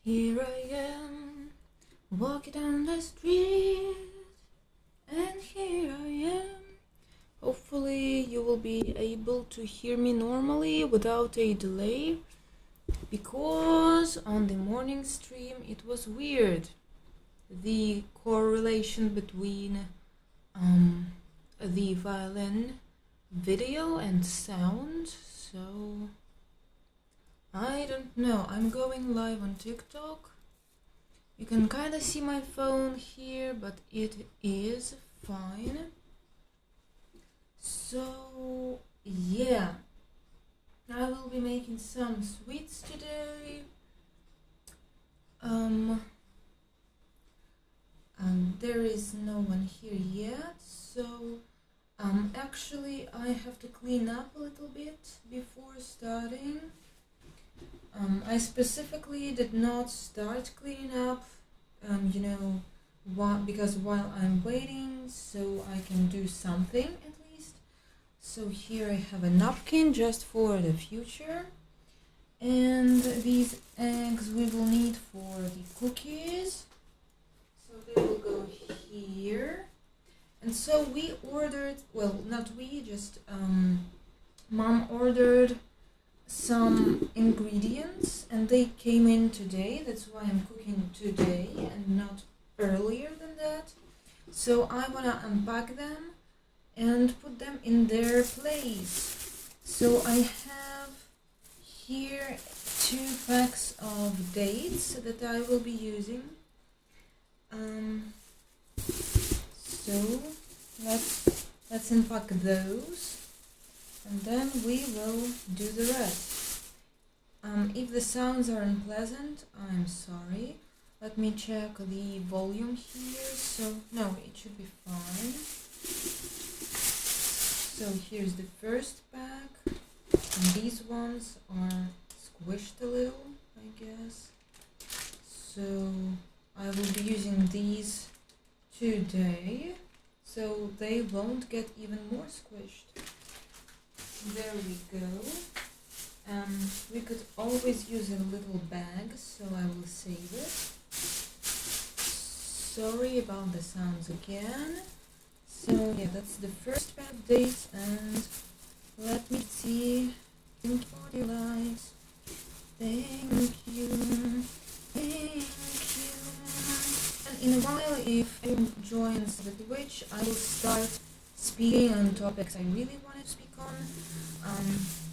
Here I am, walking down the street, and here I am. Hopefully you will be able to hear me normally without a delay, because on the morning stream it was weird. The correlation between the violin video and sound, so I don't know. I'm going live on TikTok. You can kind of see my phone here, but it is fine. So yeah, I will be making some sweets today. There is no one here yet, so actually I have to clean up a little bit before starting. I specifically did not start cleaning up, because while I'm waiting, so I can do something at least. So here I have a napkin just for the future, and these eggs we will need for the cookies. So they will go here. And so we ordered, well, not we, just Mom ordered some ingredients and they came in today. That's why I'm cooking today and not earlier than that. So I want to unpack them and put them in their place. So I have here 2 packs of dates that I will be using. So let's unpack those, and then we will do the rest. If the sounds are unpleasant, I'm sorry. Let me check the volume here. So no, it should be fine. So here's the first pack, and these ones are squished a little, I guess. So I will be using these today, so they won't get even more squished. There we go. We could always use a little bag, so I will save it. Sorry about the sounds again. So yeah, that's the first pack of dates, and let me see. Thank you for the likes. Thank you. Thank you. And in a while, if anyone joins the Twitch, I will start speaking on topics I really want to speak on,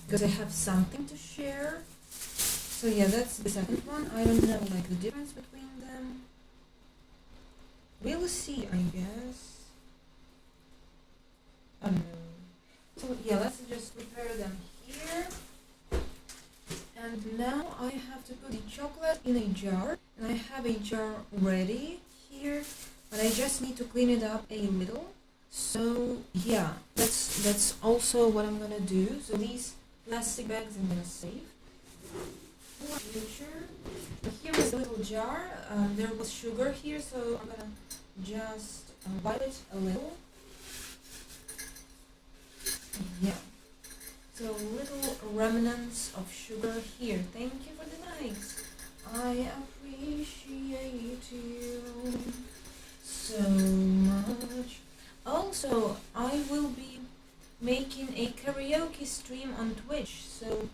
because I have something to share. So yeah, that's the second one. I don't know the difference between them. We'll see, I guess. I don't know. So yeah, let's just prepare them here. And now I have to put the chocolate in a jar, and I have a jar ready here, but I just need to clean it up a little. So yeah, that's also what I'm gonna do. So these plastic bags I'm gonna save for future. Here is a little jar. There was sugar here, so I'm gonna just wipe it a little. Yeah. So little remnants of sugar here. Thank you for the likes. I appreciate you so much. Also, I will be making a karaoke stream on Twitch. So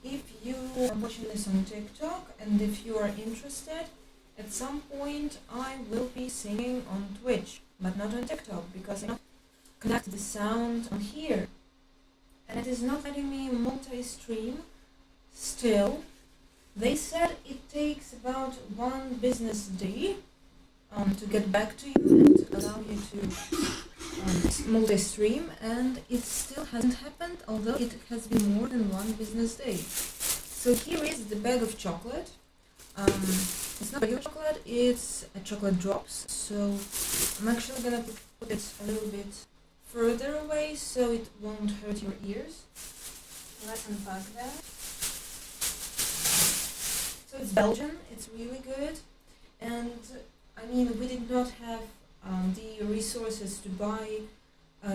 if you are watching this on TikTok and if you are interested, at some point I will be singing on Twitch, but not on TikTok because I cannot connect the sound on here. And it is not letting me multi-stream still. They said it takes about 1 business day to get back to you and allow you to multi-stream, and it still hasn't happened, although it has been more than 1 business day. So here is the bag of chocolate. It's not regular chocolate, it's chocolate drops. So I'm actually gonna put it a little bit further away so it won't hurt your ears. Let's unpack that. So it's Belgian, it's really good, and I mean we did not have the resources to buy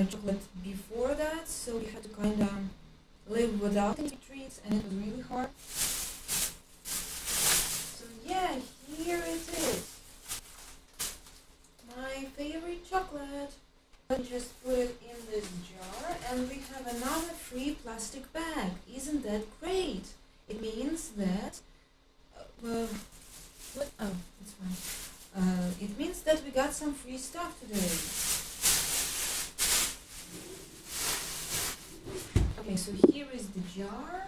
chocolate before that, so we had to kind of live without any treats, and it was really hard. So yeah, that. What? Oh, it's fine. It means that we got some free stuff today. Okay, so here is the jar,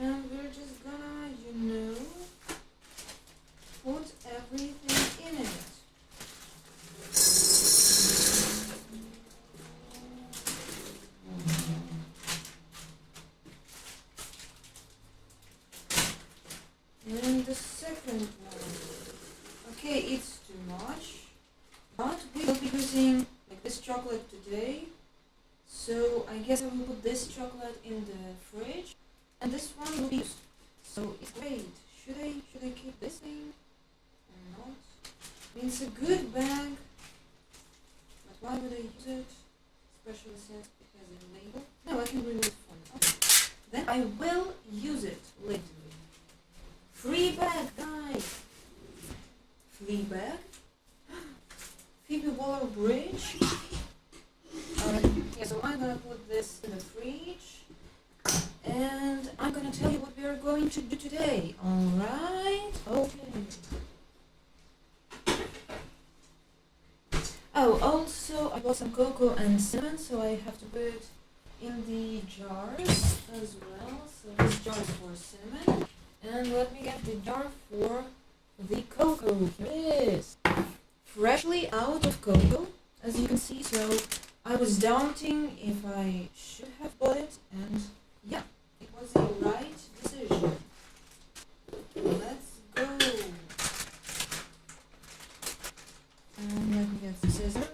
and we're just gonna, put everything in it. And the second one. Okay, it's too much, but we will be using like this chocolate today. So I guess I will put this chocolate in the fridge, and this one will be used. So it's great. Should I keep this thing or not? I mean, it's a good bag, but why would I use it? Especially since it has a label. No, I can remove it for now. Then I will use it later. Free bag, guys! Free bag? Phoebe Waller-Bridge? Yeah, so I'm gonna put this in the fridge, and I'm gonna tell you what we are going to do today. Alright? Okay. Oh, also I bought some cocoa and cinnamon, so I have to put it in the jars as well. So this jar is for cinnamon. And let me get the jar for the cocoa. Here it is. Freshly out of cocoa, as you can see. So I was doubting if I should have bought it, and yeah, it was the right decision. Let's go. And let me get the scissors.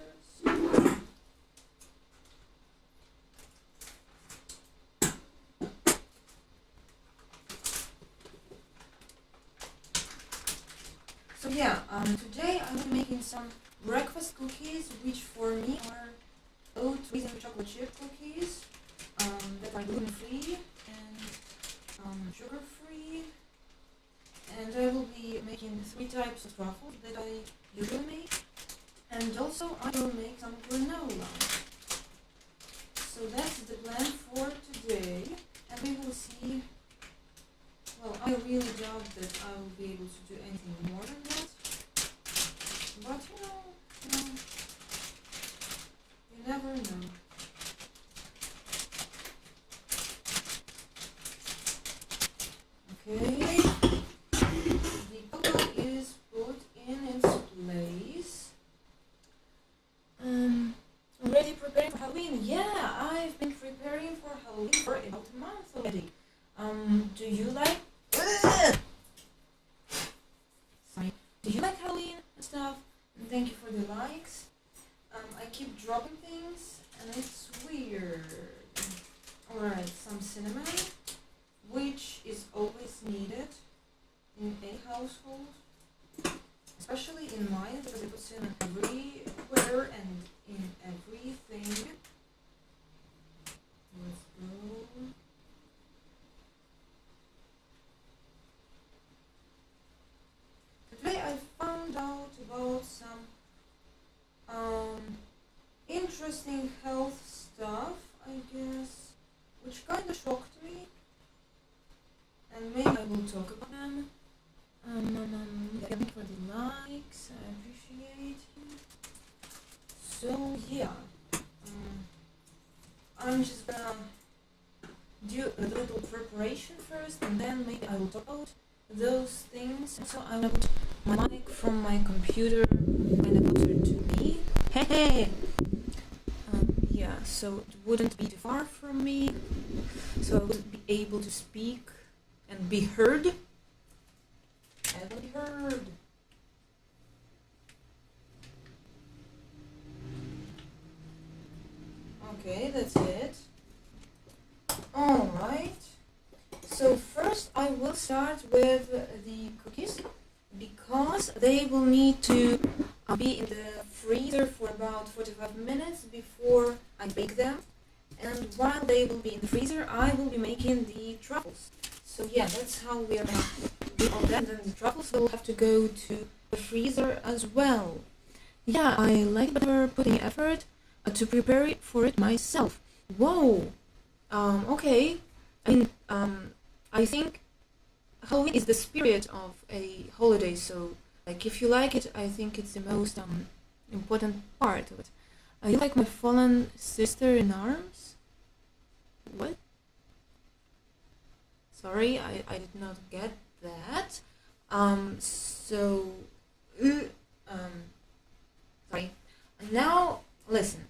So yeah, today I will be making some breakfast cookies, which for me are oat raisin chocolate chip cookies that are gluten-free and sugar-free. And I will be making 3 types of truffles that I usually make. And also I will make some granola. So that's the plan for today. And we will see. Well, I really doubt that I will be able to do anything more than that. But you never know. Okay. The cocoa is put in its place. Already preparing for Halloween? Yeah, I've been preparing for Halloween for about a month already. Do you like Sorry. Do you like Halloween and stuff? And thank you for the likes. I keep dropping things and it's weird. Alright, some cinnamon, which is always needed in a household. Especially in mine, because I put cinnamon everywhere and in everything. Let's go. Today I found out about some interesting health stuff, I guess, which kind of shocked me, and maybe I will talk about them. Thank you for the likes, I appreciate it. So yeah, I'm just gonna do a little preparation first, and then maybe I will talk about those things. So I will put my mic from my computer kind of closer to me. Hey! Yeah, so it wouldn't be too far from me, so I would be able to speak and be heard. I will be heard. Okay, that's it. Alright. So first I will start with the cookies, because they will need to be in the freezer for about 45 minutes before I bake them. And while they will be in the freezer, I will be making the truffles. So yeah, that's how we are going to do all that. And then the truffles will have to go to the freezer as well. Yeah, I like that we're putting effort to prepare for it myself. Whoa! Okay. I mean, I think Halloween is the spirit of a holiday, so like if you like it, I think it's the most important part of it. You like my fallen sister in arms? What? Sorry, I did not get that. So, sorry. Now, listen.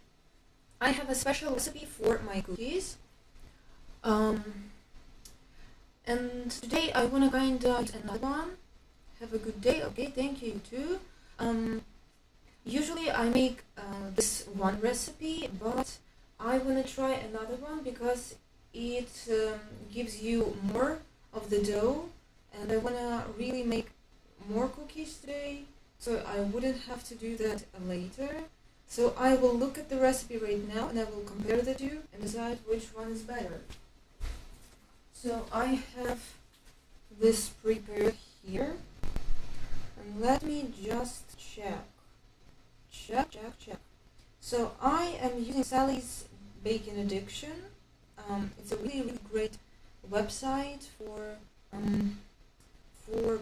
I have a special recipe for my cookies. And today I wanna use another one. Have a good day. Okay, thank you too. Usually I make this one recipe, but I wanna try another one because it gives you more of the dough, and I wanna really make more cookies today, so I wouldn't have to do that later. So I will look at the recipe right now and I will compare the two and decide which one is better. So I have this prepared here, and let me just check. So I am using Sally's Baking Addiction. It's a really great website for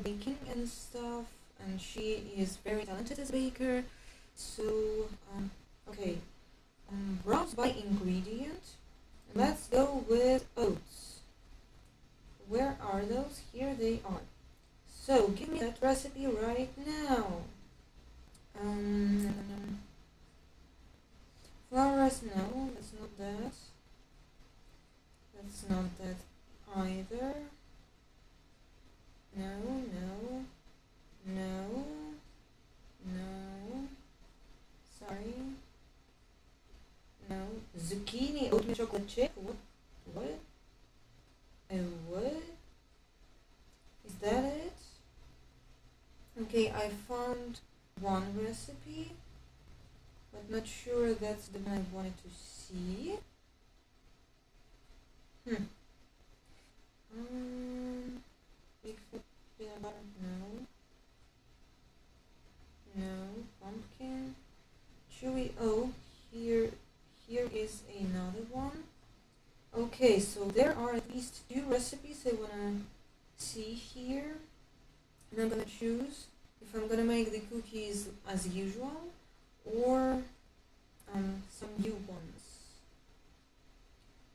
baking and stuff, and she is very talented as a baker. So okay, browse by ingredient. Let's go with oats. Where are those? Here they are. So give me that recipe right now. Flour rice, no, that's not that. That's not that either. No. Sorry. No. Zucchini oatmeal chocolate chip. What? What? Is that it? Okay, I found one recipe, but not sure that's the one I wanted to see. Bigfoot peanut butter, no. Pumpkin, chewy. Oh, here is another one. Okay, so there are at least two recipes I wanna see here, and I'm gonna choose if I'm gonna make the cookies as usual or some new ones.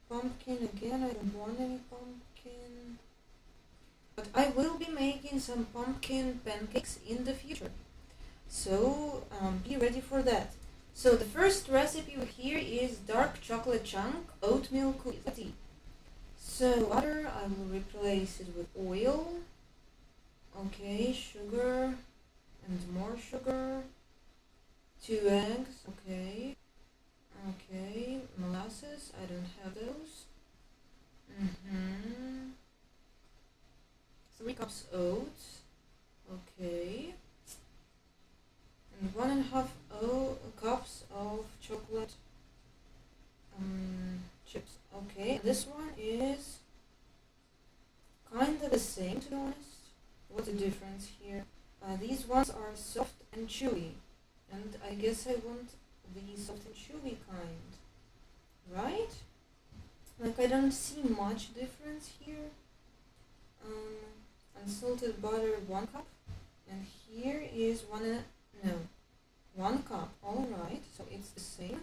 Pumpkin again, I don't want any pumpkin, but I will be making some pumpkin pancakes in the future, so be ready for that. So the first recipe here is dark chocolate chunk oatmeal cookies. Let's see. So water, I will replace it with oil. Okay, sugar and more sugar. 2 eggs. Okay. Molasses, I don't have those. 3 cups oats. Okay. And 1.5 cups of chocolate chips. Okay, this one is kinda the same, to be honest. What's the difference here? These ones are soft and chewy, and I guess I want the soft and chewy kind, right? Like, I don't see much difference here. Unsalted butter 1 cup, and here is 1 cup. All right, so it's the same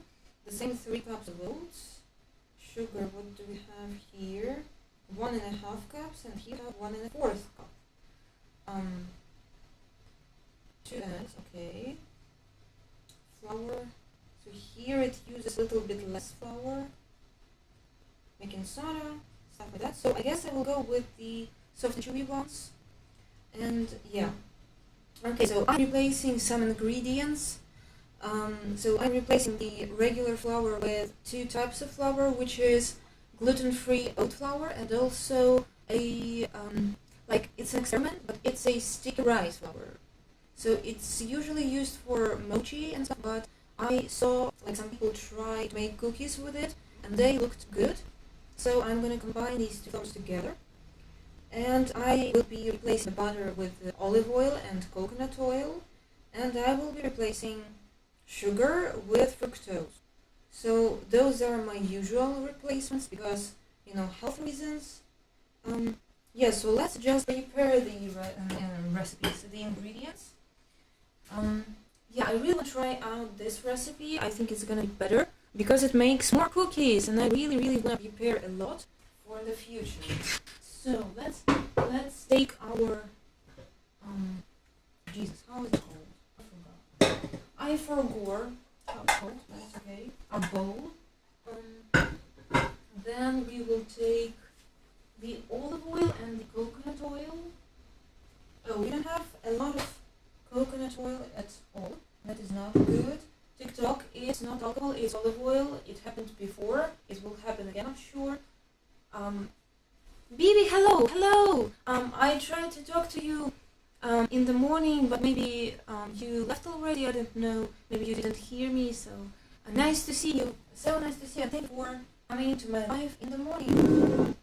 3 cups of oats. Sugar, what do we have here? 1.5 cups, and here we have 1.25 cup. 2 eggs, okay. Flour, so here it uses a little bit less flour. Baking soda, stuff like that. So I guess I will go with the soft and chewy ones. And yeah. Okay, so I'm replacing some ingredients. So I'm replacing the regular flour with 2 types of flour, which is gluten-free oat flour and also a like, it's an experiment, but it's a sticky rice flour. So it's usually used for mochi and stuff, but I saw like some people try to make cookies with it and they looked good. So I'm gonna combine these 2 flours together. And I will be replacing the butter with olive oil and coconut oil, and I will be replacing sugar with fructose. So those are my usual replacements because, health reasons. yeah, so let's just prepare the recipes, the ingredients. Yeah, I really want to try out this recipe. I think it's gonna be better because it makes more cookies, and I really want to prepare a lot for the future. So let's take our Jesus, how is it called? I forgot. I forgot how it's called. That's okay. Our bowl. Then we will take the olive oil and the coconut oil. Oh, we don't have a lot of coconut oil at all. That is not good. TikTok is not alcohol, it's olive oil. It happened before. It will happen again, I'm sure. Bibi, hello. I tried to talk to you in the morning, but maybe you left already. I don't know. Maybe you didn't hear me. So nice to see you. So nice to see you. Thank you for coming into my life in the morning.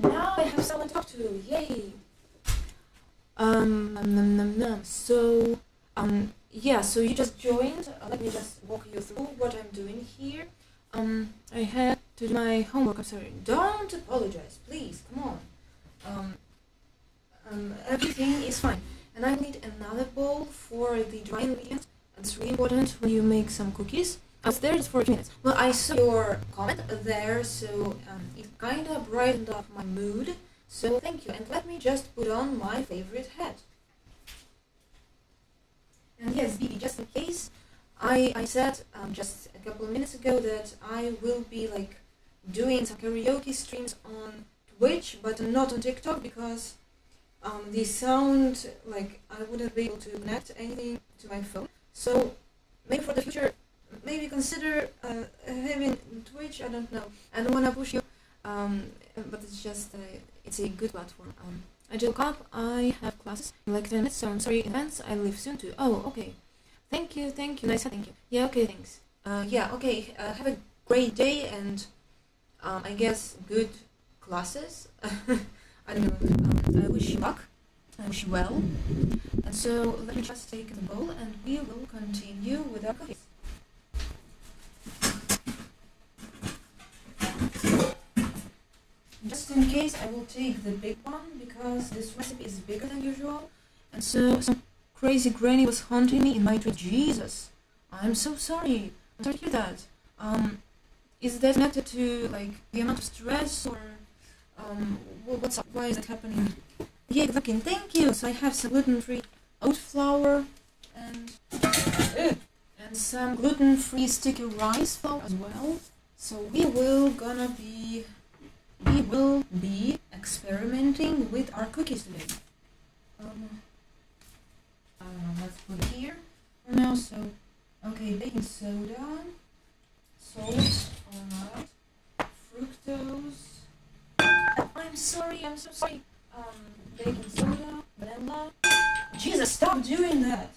Now I have someone to talk to. Yay. So yeah. So you just joined. Let me just walk you through what I'm doing here. I had to do my homework. I'm sorry. Don't apologize, please. Come on. Everything is fine. And I need another bowl for the dry ingredients. It's really important when you make some cookies. I was there just for 2 minutes. Well, I saw your comment there, so it kind of brightened up my mood. So thank you. And let me just put on my favorite hat. And yes, Bibi, just in case, I said just a couple of minutes ago that I will be like doing some karaoke streams on Twitch, but not on TikTok because the sound, like, I wouldn't be able to connect anything to my phone. So maybe for the future, maybe consider having Twitch. I don't know. I don't want to push you, but it's just it's a good platform. I just woke up. I have classes in like 10 minutes, so I'm sorry in advance. I leave soon too. Oh, okay. Thank you. Nice, thank you. Yeah, okay, thanks. Yeah, okay. Have a great day and I guess good classes. I don't know. I wish you luck. I wish you well. And so let me just take the bowl and we will continue with our cookies. Just in case, I will take the big one because this recipe is bigger than usual. And so some crazy granny was haunting me in my dream. Jesus, I'm so sorry. I'm sorry to hear that. Is that connected to like the amount of stress or what's up? Why is that happening? Yeah, looking. Thank you. So I have some gluten-free oat flour and some gluten-free sticky rice flour as well. So we will be experimenting with our cookies today. Let's put it here for now. So okay, baking soda, salt, alright, fructose. I'm so sorry. Baking soda, vanilla. Jesus, stop doing that.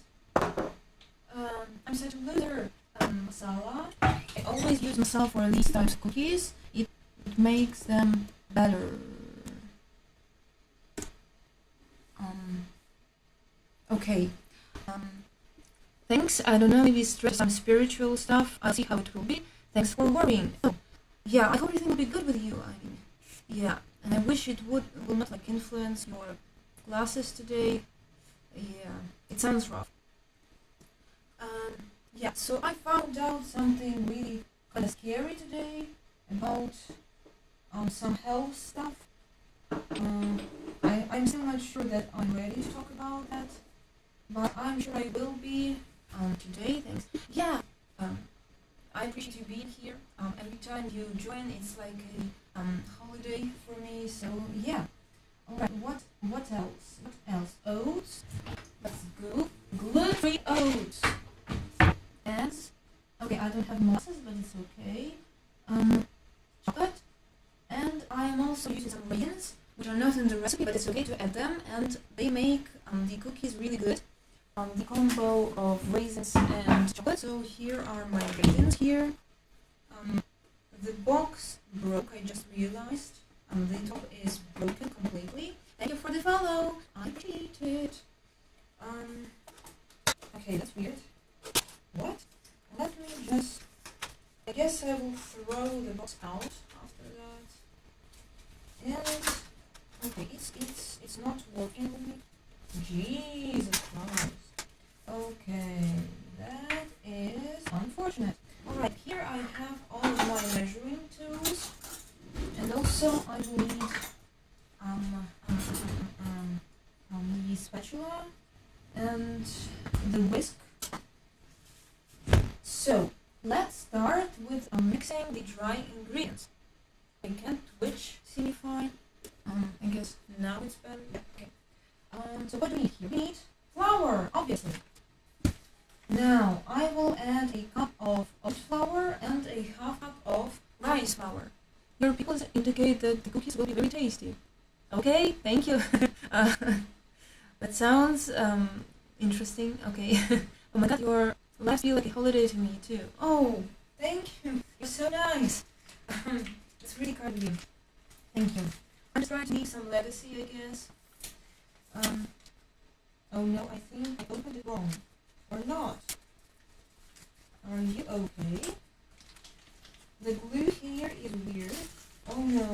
I'm such a loser. Masala. I always use masala for these types of cookies. It makes them better. Okay. Thanks. I don't know, maybe stress some spiritual stuff. I'll see how it will be. Thanks for worrying. Oh, yeah, I hope everything will be good with you. I mean, yeah, and I wish it will not like influence your classes today. Yeah, it sounds rough. Yeah, so I found out something really kind of scary today about some health stuff. I'm still not sure that I'm ready to talk about that, but I'm sure I will be today. Thanks. Yeah, I appreciate you being here. Every time you join, it's like a holiday for me. So yeah. All right. What else? What else? Oats. Let's go. Gluten-free oats. And okay, I don't have molasses, but it's okay. Chocolate. And I am also using some raisins, which are not in the recipe, but it's okay to add them, and they make the cookies really good. The combo of raisins and chocolate. So here are my raisins here. The box broke, I just realized. The top is broken completely. Thank you for the follow. I appreciate it. Okay, that's weird. What? Let me just... I guess I will throw the box out after that. And... okay, it's the spatula and the whisk. So let's start with mixing the dry ingredients. I can't twitch, see me fine. I guess now it's better. Yeah, okay. So what do we need here? We need flour, obviously. Now I will add a cup of oat flour and a half cup of rice flour. Your pickles indicate that the cookies will be very tasty. Okay, thank you. That sounds interesting. Okay. Oh my god, your lives feel like a holiday to me too. Oh, thank you. You're so nice. It's really kind of you. Thank you. I'm just trying to need some lettuce, I guess. Oh no, I think I opened it wrong. Or not. Are you okay? The glue here is weird. Oh no,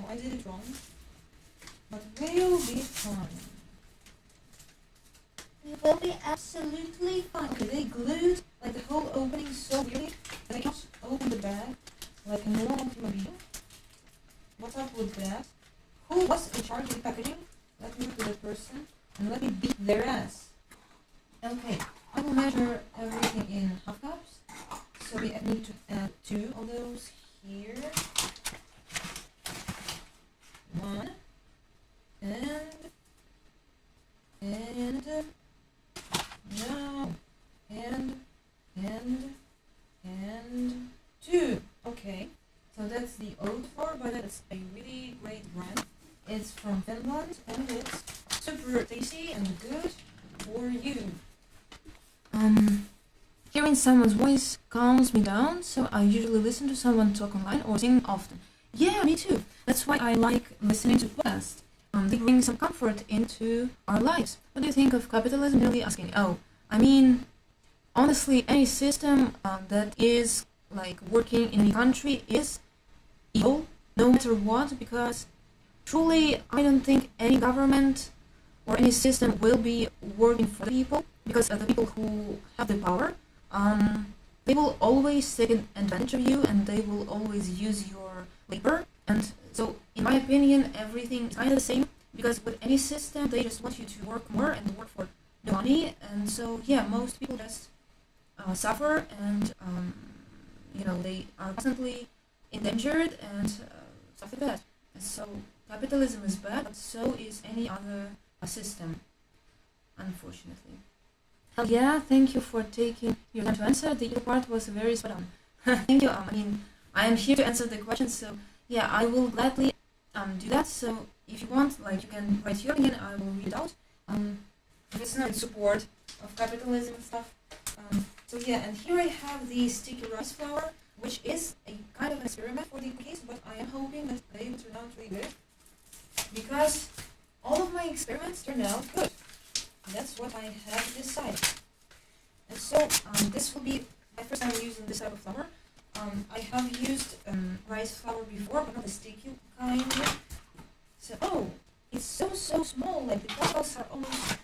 I did it wrong. But we'll be fine. It will be absolutely fine. Okay, they glued like the whole opening so weirdly that I can't open the bag like a normal human being. What's up with that? Who was in charge of the packaging? Let me look at that person and let me beat their ass. Okay, I will measure everything in half cups. So we need to add 2 of those here. 1 and no and 2. Okay, so that's the oat flour, but it's a really great brand. It's from Finland and it's super tasty and good for you. Hearing someone's voice calms me down, so I usually listen to someone talk online or sing often. Yeah, me too. That's why I like listening to podcasts. They bring some comfort into our lives. What do you think of capitalism? Really asking. Oh, I mean, honestly, any system that is like working in a country is evil, no matter what, because truly, I don't think any government or any system will be working for the people, because the people who have the power, they will always take advantage of you and they will always use your labor. And so, in my opinion, everything is kind of the same, because with any system, they just want you to work more and work for the money. And so, yeah, most people just suffer and, they are constantly endangered and stuff like that. And so, capitalism is bad, but so is any other system, unfortunately. Hell yeah, thank you for taking your time to answer. The your part was very spot on. Thank you. I am here to answer the questions, so yeah, I will gladly do that. So if you want, like, you can write your opinion, I will read it out. If it's not in support of capitalism and stuff. So yeah, and here I have the sticky rice flour, which is a kind of an experiment for the cookies, but I am hoping that they will turn out really good, because all of my experiments turned out good. That's what I have decided. And so this will be my first time using this type of flour. I have used rice flour before, but not the sticky kind. So, oh, it's so small, like the bubbles are almost,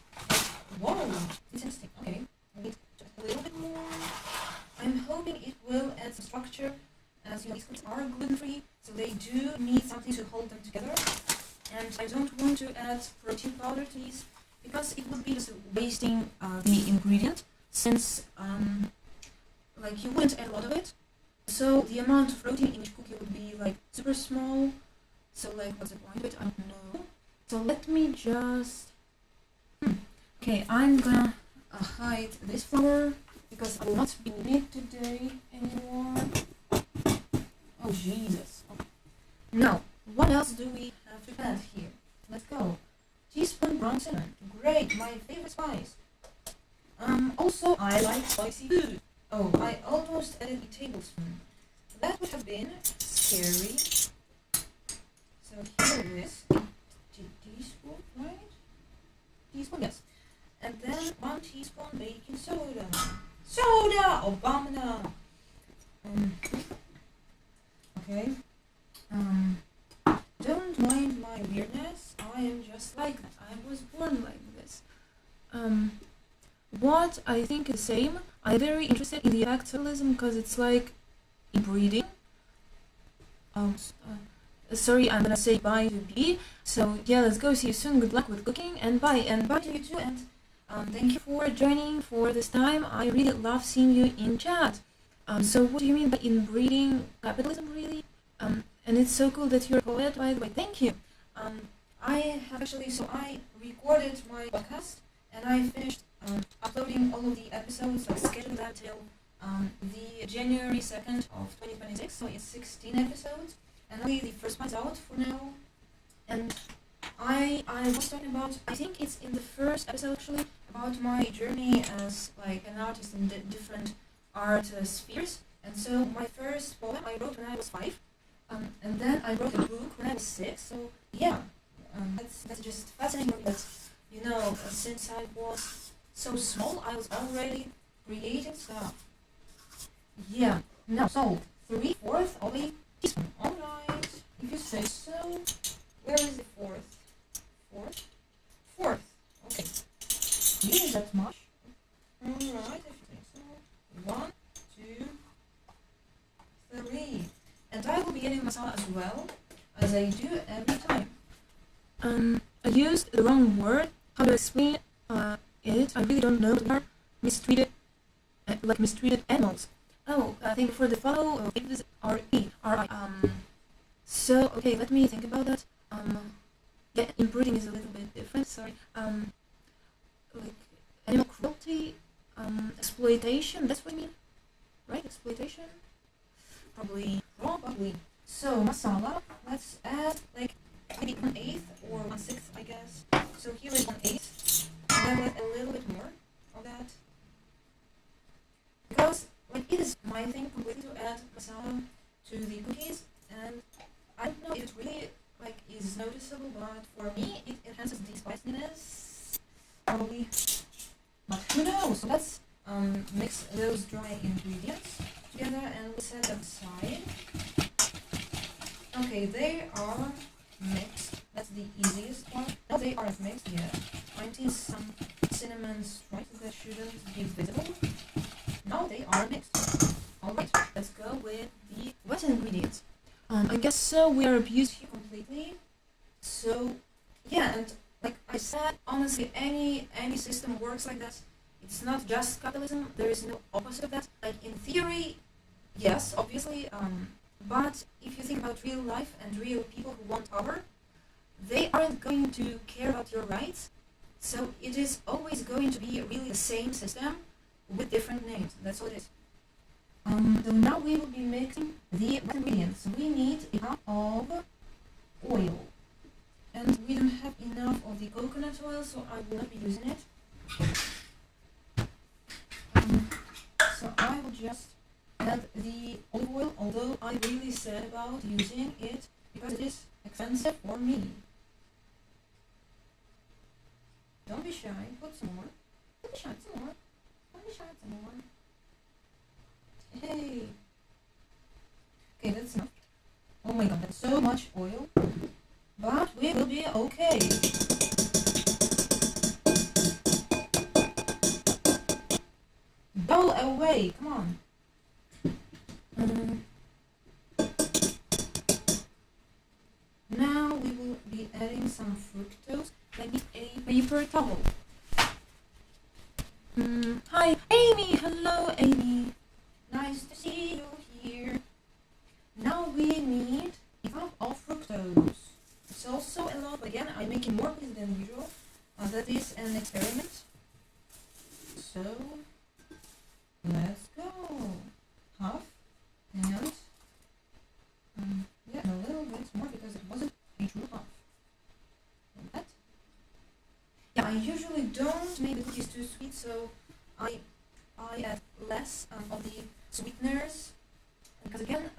whoa, it's interesting. Okay, I need just a little bit more. I'm hoping it will add some structure, as these cookies are gluten-free, so they do need something to hold them together. And I don't want to add protein powder to these, because it would be just wasting the ingredient, since you wouldn't add a lot of it. So the amount of protein in each cookie would be like super small. So what's the point of it? I don't know. So let me just... Okay, I'm gonna hide this flour, because I will not be needing it today anymore. Oh, Jesus. Okay. Now, what else do we have to add here? Let's go. Teaspoon brown cinnamon. Great, my favorite spice. Also, I like spicy food. Oh, I almost added a tablespoon. That would have been scary. So here it is. A teaspoon, right? Teaspoon, yes. And then 1 teaspoon baking soda. Soda! Obama! Okay. Don't mind my weirdness. I am just like that. I was born like this. What I think is the same. I'm very interested in the effects of capitalism, because it's like breeding. sorry, I'm gonna say bye to B. So yeah, let's go. See you soon. Good luck with cooking, and bye to you too. And thank you for joining for this time. I really love seeing you in chat. So what do you mean by inbreeding capitalism, really? And it's so cool that you're a poet, by the way. Thank you. I have actually, so I recorded my podcast and I finished uploading all of the episodes, like scheduled that till the January 2nd of 2026. So it's 16 episodes, and only the first one's out for now. And I was talking about, I think it's in the first episode actually, about my journey as like an artist in different art spheres. And so my first poem I wrote when I was 5, and then I wrote a book when I was 6. So yeah, that's just fascinating that, you know, since I was so small, I was already creating stuff. Yeah, now so 3/4 of a teaspoon. All right, if you say so. Where is the fourth? Fourth. Okay. Maybe that much. Alright, if you think so. 1, 2, 3. And I will be getting masala as well, as I do every time. I used the wrong word. How to explain it? I really don't know. We are mistreated, like mistreated animals. Oh, thank you for the follow. It was R-E-R-I. So, okay, let me think about that. Yeah, inbreeding is a little bit different, sorry. Like, animal cruelty, exploitation, that's what you mean? Right, exploitation? Probably. So, masala, let's add, like, maybe 1/8 or 1/6, I guess. So here is 1/8, and then add a little bit more of that. Because, like, it is my thing completely to add masala to the cookies, and I don't know if it really like is noticeable, but for me it enhances the spiciness probably, but who knows. So let's mix those dry ingredients together and we set them aside. Okay, they are mixed. That's the easiest part. No, they aren't mixed yet. I need some cinnamon stripes that shouldn't be visible. No, they are mixed. Alright, let's go with the wet ingredients. I guess so, we are abused here completely. So, yeah, and like I said, honestly, any system works like that. It's not just capitalism, there is no opposite of that. Like, in theory, yes, obviously, but if you think about real life and real people who want power, they aren't going to care about your rights. So it is always going to be really the same system with different names. That's what it is. So now we will be mixing the ingredients. We need a cup of oil. And we don't have enough of the coconut oil, so I will not be using it. So I will just add the olive oil, although I really said about using it because it is expensive for me. Don't be shy, put some more. Don't be shy, some more. Don't be shy, some more. Hey. Okay, that's enough. Oh my god, that's so much oil. But we will be okay. Go away, come on. Now we will be adding some fructose. I need a paper towel. Hi, Amy. Hello, Amy. Nice to see you here. Now we need a cup of fructose. It's also a lot, but again, I'm making more please than usual. That is an experiment. So, let's go. Half and yeah, a little bit more because it wasn't a true half. Like that. Yeah, I usually don't make the cookies too sweet, so I add less of the sweeteners, because again,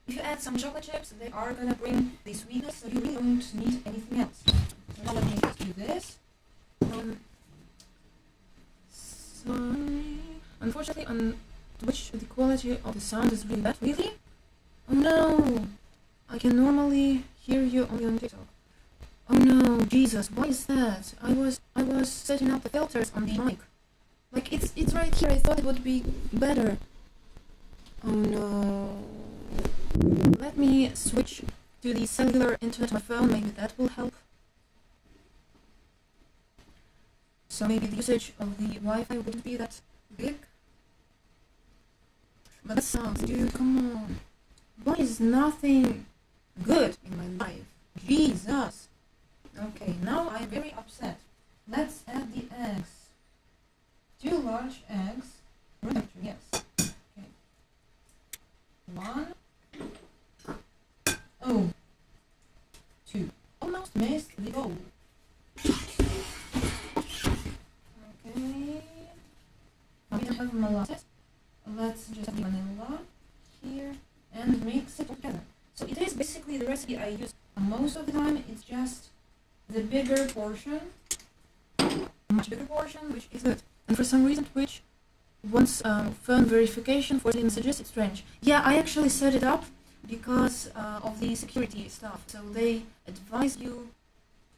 if you add some chocolate chips, they are gonna bring the sweetness, so you really don't need anything else. So now let me just do this. Sorry. Unfortunately, on Twitch, the quality of the sound is really bad. Really? Oh no! I can normally hear you only on TikTok. Oh no, Jesus, why is that? I was setting up the filters on the mic. Like, it's right here. I thought it would be better. Oh no. Let me switch to the cellular internet on my phone. Maybe that will help. So maybe the usage of the Wi-Fi wouldn't be that big. But that sounds, dude, come on. Why is nothing good in my life? Jesus. Okay, now I'm very upset. Let's add the eggs. 2 large eggs. Remember, yes. Okay. 1. Oh. 2. Almost missed the goal. Okay. We don't have molasses. Let's just add vanilla here and mix it together. So it is basically the recipe I use most of the time. It's just the bigger portion, much bigger portion, which is good. And for some reason, Twitch wants phone verification for the messages. It's strange. Yeah, I actually set it up because of the security stuff. So they advise you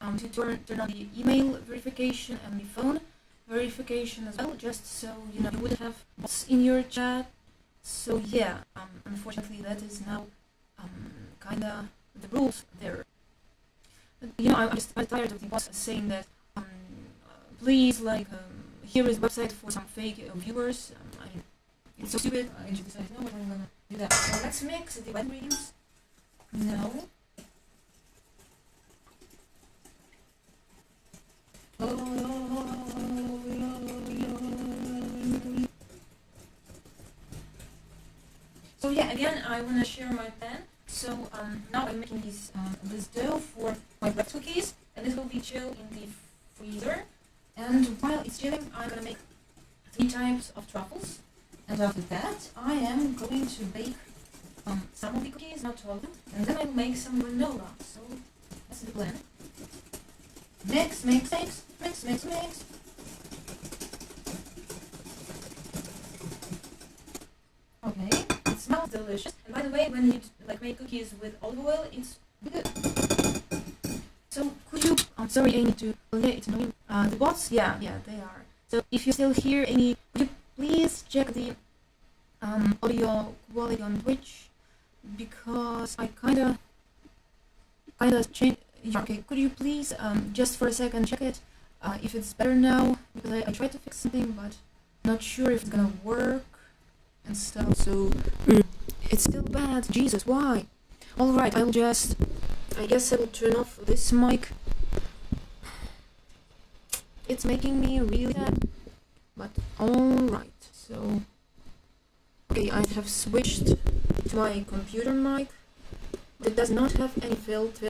to turn on the email verification and the phone verification as well, just so you would have bots in your chat. So yeah, unfortunately that is now kinda the rules there. But, I'm just tired of the bots saying that please here is website for some fake viewers. It's so stupid. I just decided, no, I'm gonna do that. So let's mix the wet ingredients. No. So yeah, again, I wanna share my pan. So now I'm making this dough for my bread cookies, and this will be chilled in the freezer. And while it's chilling, I'm gonna make 3 types of truffles. And after that, I am going to bake some of the cookies, not all of them, and then I'll make some granola. So that's the plan. Mix, mix, mix, mix, mix, mix. Okay, it smells delicious. And by the way, when you make cookies with olive oil, it's good. So could you? I'm sorry, I need to. Oh yeah, it's annoying. The bots, yeah, they are. So if you still hear any, could you please check the audio quality on Twitch, because I kinda changed. Yeah, okay, could you please just for a second check it if it's better now, because I tried to fix something but not sure if it's gonna work and stuff. So it's still bad. Jesus, why? All right, I guess I will turn off this mic. It's making me really sad, but all right. So okay, I have switched to my computer mic. It does not have any filter.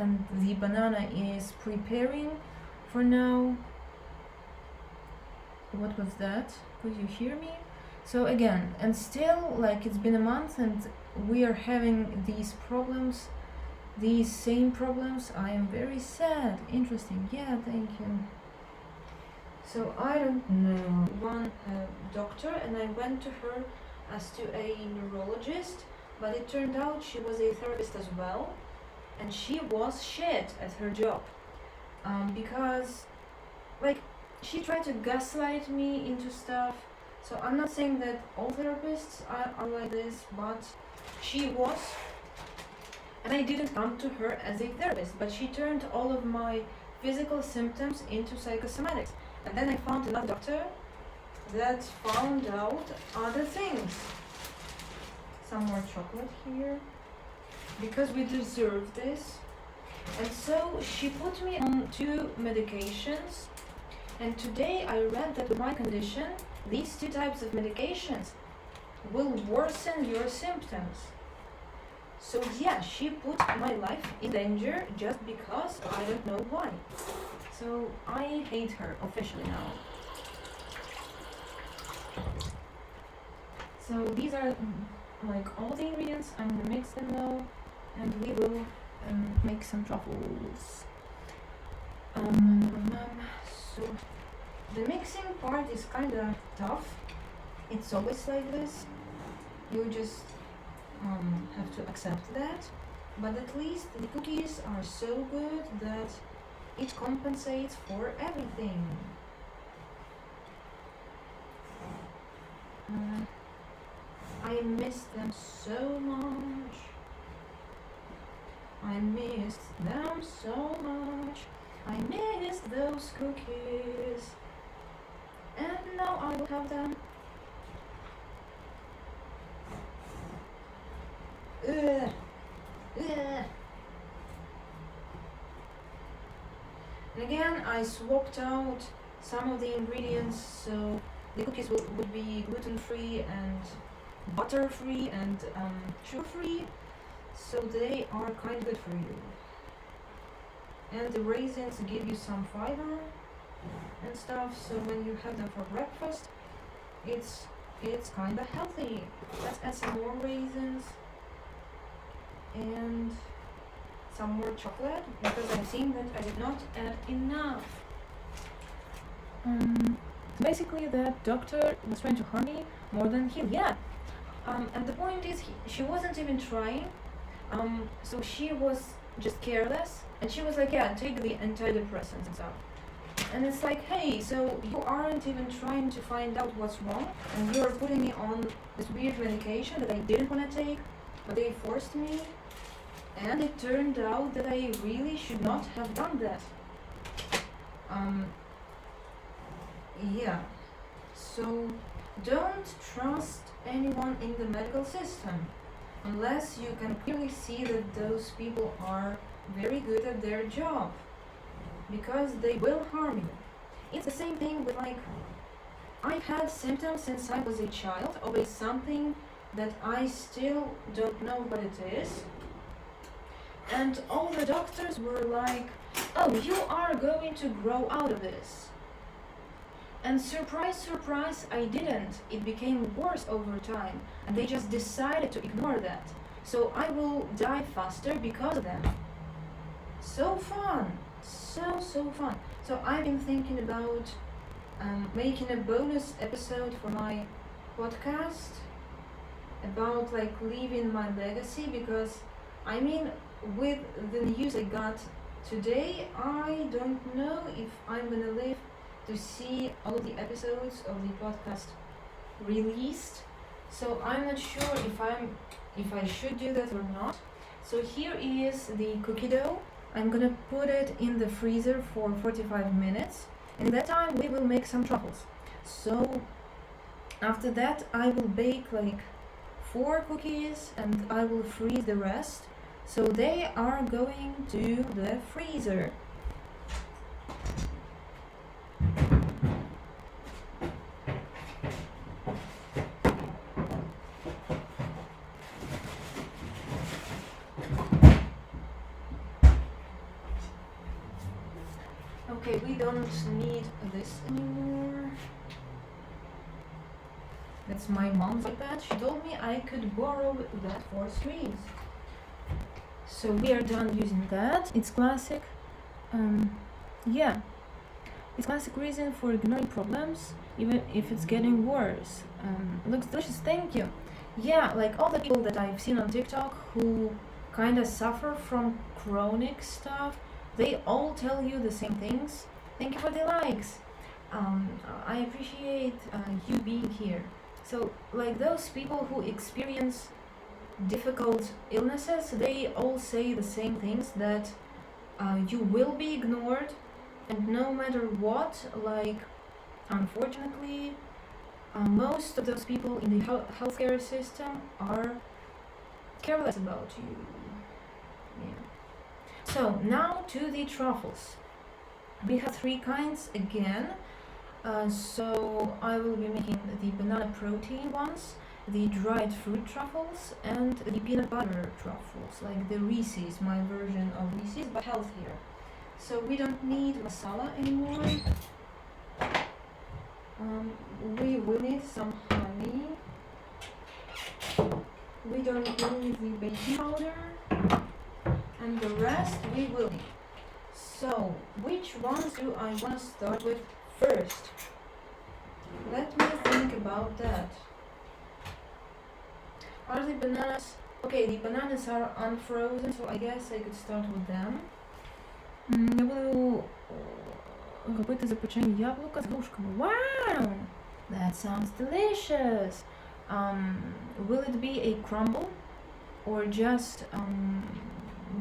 and the banana is preparing for now. What was that? Could you hear me? So again, and still, like, it's been a month and we are having these problems, these same problems. I am very sad. Interesting. Yeah, thank you. So I don't know. One doctor, and I went to her as to a neurologist, but it turned out she was a therapist as well, and she was shit at her job. Because, like, she tried to gaslight me into stuff. So I'm not saying that all therapists are like this, but she was. And I didn't come to her as a therapist, but she turned all of my physical symptoms into psychosomatics. And then I found another doctor that found out other things. Some more chocolate here, because we deserve this. And so she put me on 2 medications. And today I read that with my condition, these 2 types of medications will worsen your symptoms. So yeah, she put my life in danger just because I don't know why. So I hate her officially now. So these are like all the ingredients. I'm gonna mix them now, and we will make some truffles. So the mixing part is kind of tough. It's always like this. You just have to accept that. But at least the cookies are so good that it compensates for everything. I miss them so much. I miss them so much. I miss those cookies. And now I will have them. Ugh. Ugh. And again, I swapped out some of the ingredients, so the cookies would be gluten-free and butter-free and sugar-free, so they are kind good for you. And the raisins give you some fiber and stuff, so when you have them for breakfast, it's kind of healthy. Let's add some more raisins and some more chocolate, because I've seen that I did not add enough. Basically that doctor was trying to harm me more than heal. Yeah. And the point is, she wasn't even trying. So she was just careless, and she was like, yeah, take the antidepressants and stuff. And it's like, hey, so you aren't even trying to find out what's wrong, and you're putting me on this weird medication that I didn't want to take, but they forced me. And it turned out that I really should not have done that. Yeah. So don't trust anyone in the medical system unless you can clearly see that those people are very good at their job, because they will harm you. It's the same thing with, like, I've had symptoms since I was a child of something that I still don't know what it is. And all the doctors were like, oh, you are going to grow out of this. And surprise, surprise, I didn't. It became worse over time, and they just decided to ignore that. So I will die faster because of them. So fun. So fun. So I've been thinking about making a bonus episode for my podcast about, like, leaving my legacy, because I mean, with the news I got today, I don't know if I'm gonna live to see all the episodes of the podcast released. So I'm not sure if I should do that or not. So here is the cookie dough. I'm gonna put it in the freezer for 45 minutes. And in that time we will make some truffles. So after that I will bake like 4 cookies and I will freeze the rest. So they are going to the freezer. Okay, we don't need this anymore. That's my mom's iPad. She told me I could borrow that for streams. So we are done using that. It's classic. Yeah, it's classic reason for ignoring problems, even if it's getting worse. Looks delicious. Thank you. Yeah, like all the people that I've seen on TikTok who kind of suffer from chronic stuff, they all tell you the same things. Thank you for the likes. I appreciate you being here. So, like those people who experience difficult illnesses, they all say the same things, that you will be ignored, and no matter what, like, unfortunately, most of those people in the healthcare system are careless about you. Yeah. So now to the truffles. We have 3 kinds again. So I will be making the banana protein ones, the dried fruit truffles, and the peanut butter truffles, like the Reese's, my version of Reese's, but healthier. So we don't need masala anymore. We will need some honey. We don't need the baking powder, and the rest we will need. So, which ones do I want to start with first? Let me think about that. Are the bananas... Okay, the bananas are unfrozen, so I guess I could start with them. Я буду робити запечені яблука з грушками. Wow! That sounds delicious! Will it be a crumble or just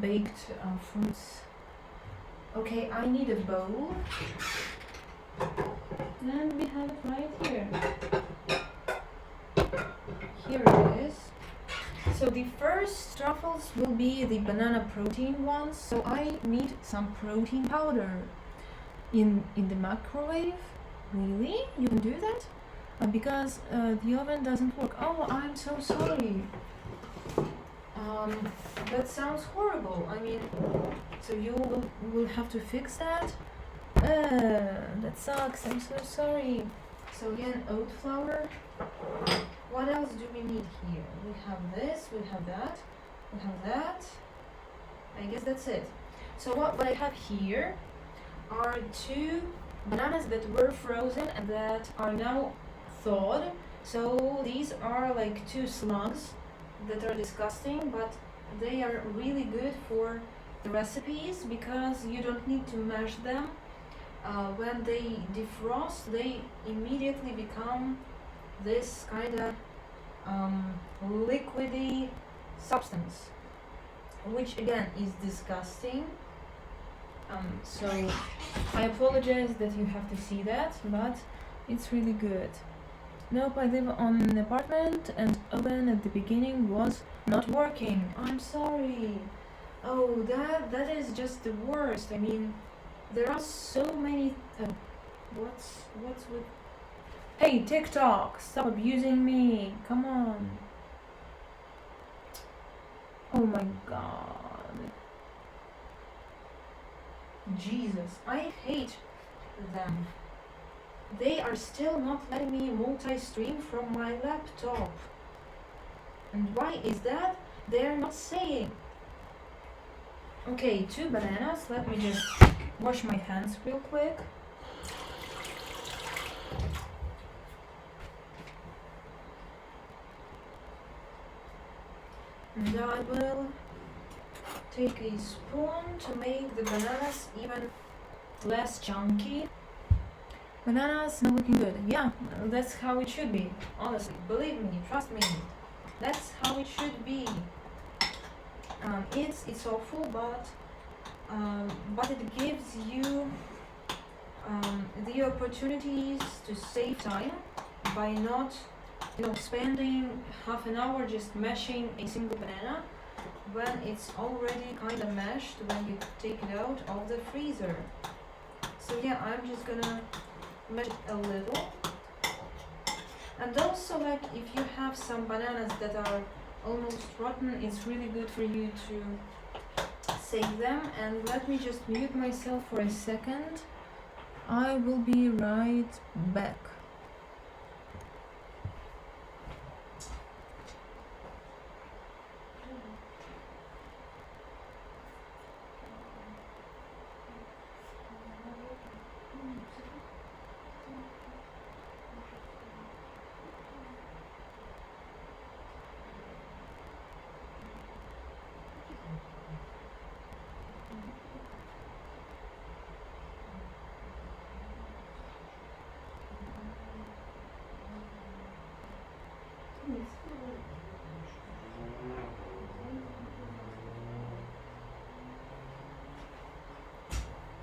baked fruits? Okay, I need a bowl. And we have it right here. Here it is. So the first truffles will be the banana protein ones. So I need some protein powder. In the microwave? Really? You can do that? Because the oven doesn't work. Oh, I'm so sorry. That sounds horrible. I mean, so you will have to fix that? That sucks. I'm so sorry. So again, oat flour. What else do we need here? We have this, we have that, we have that. I guess that's it. So what I have here are 2 bananas that were frozen and that are now thawed. So these are like 2 slugs that are disgusting, but they are really good for the recipes because you don't need to mash them. When they defrost, they immediately become this kind of liquidy substance, which again is disgusting. So I apologize that you have to see that, but it's really good. Nope, I live on an apartment and oven at the beginning was not working. I'm sorry. Oh, that is just the worst. I mean, there are so many... what's with... Hey, TikTok, stop abusing me. Come on. Oh my god. Jesus, I hate them. They are still not letting me multi-stream from my laptop. And why is that? They're not saying. Okay, 2 bananas. Let me just wash my hands real quick. And I will take a spoon to make the bananas even less chunky. Bananas not looking good. Yeah, that's how it should be. Honestly, believe me, trust me. That's how it should be. It's awful, but it gives you the opportunities to save time by not, spending half an hour just mashing a single banana when it's already kind of mashed when you take it out of the freezer. So yeah, I'm just gonna mash it a little. And also, like, if you have some bananas that are almost rotten, it's really good for you to save them. And let me just mute myself for a second I will be right back.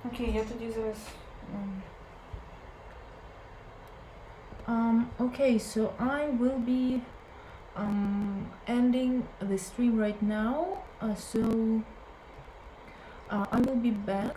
Окей, я тоді зараз. Okay, so I will be ending the stream right now. I will be back